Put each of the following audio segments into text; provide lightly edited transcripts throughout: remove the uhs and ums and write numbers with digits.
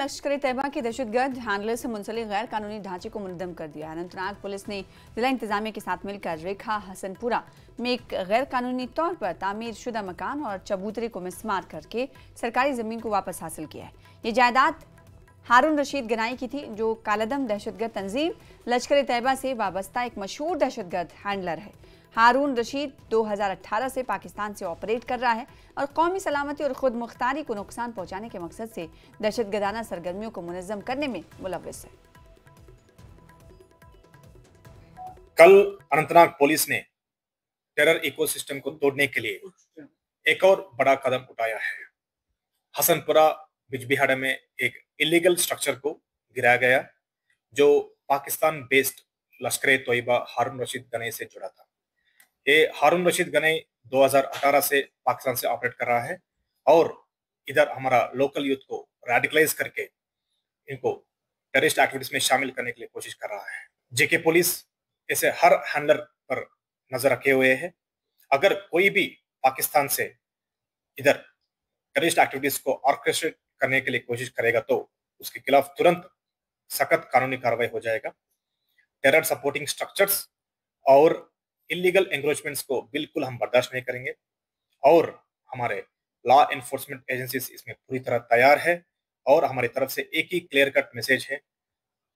लश्कर तैयबा के दहशतगर्द हैंडलर से मुंसलिक गैर कानूनी ढांचे को मुनद्दम कर दिया। अनंतनाग पुलिस ने जिला इंतजामिया के साथ मिलकर रेखा हसनपुरा में एक गैर कानूनी तौर पर तामीर शुदा मकान और चबूतरे को मिसमार करके सरकारी जमीन को वापस हासिल किया है। ये जायदाद हारून रशीद गनाई की थी, जो कालादम दहशतगर्द तंजीम लश्कर तैयबा से वाबस्ता एक मशहूर दहशतगर्द हैंडलर है। हारून रशीद 2018 से पाकिस्तान से ऑपरेट कर रहा है और कौमी सलामती और खुद मुख्तारी को नुकसान पहुंचाने के मकसद से दहशतगर्दाना सरगर्मियों को मुनज़्ज़म करने में मुलव्विस है। कल अनंतनाग पुलिस ने टेरर इकोसिस्टम को तोड़ने के लिए एक और बड़ा कदम उठाया है। हसनपुरा बिजबिहाड़ा में एक इलीगल स्ट्रक्चर को गिराया गया, जो पाकिस्तान बेस्ड लश्कर तैयबा हारून रशीद गनई से जुड़ा था। ये हारून रशीद गनई 2018 से पाकिस्तान से ऑपरेट कर रहा है और इधर हमारा लोकल यूथ को रेडिकलाइज करके इनको टेररिस्ट एक्टिविटीज में शामिल करने के लिए कोशिश कर रहा है। जेके पुलिस ऐसे हर हैंडलर पर नजर रखे हुए है। अगर कोई भी पाकिस्तान से इधर टेररिस्ट एक्टिविटीज को ऑर्केस्ट्रेट करने के लिए कोशिश करेगा तो उसके खिलाफ तुरंत सख्त कानूनी कार्रवाई हो जाएगा। टेरर सपोर्टिंग स्ट्रक्चर्स और इलीगल एंक्रोचमेंट्स को बिल्कुल हम बर्दाश्त नहीं करेंगे और हमारे लॉ एनफोर्समेंट एजेंसीज इसमें पूरी तरह तैयार है और हमारी तरफ से एक ही क्लियर कट मैसेज है,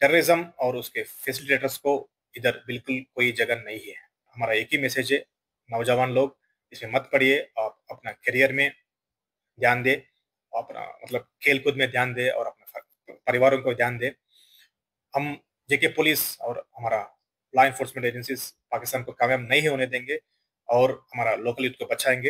टेररिज्म और उसके फैसिलिटेटर्स को इधर बिल्कुल कोई जगह नहीं है। हमारा एक ही मैसेज है, नौजवान लोग इसमें मत पड़िए, आप अपना करियर में ध्यान दें, अपना मतलब खेल कूद में ध्यान दें और अपने परिवारों को ध्यान दें। हम जेके पुलिस और हमारा लॉ एनफोर्समेंट एजेंसीज पाकिस्तान को कामयाब नहीं होने देंगे और हमारा लोकल यूथ को बचाएंगे।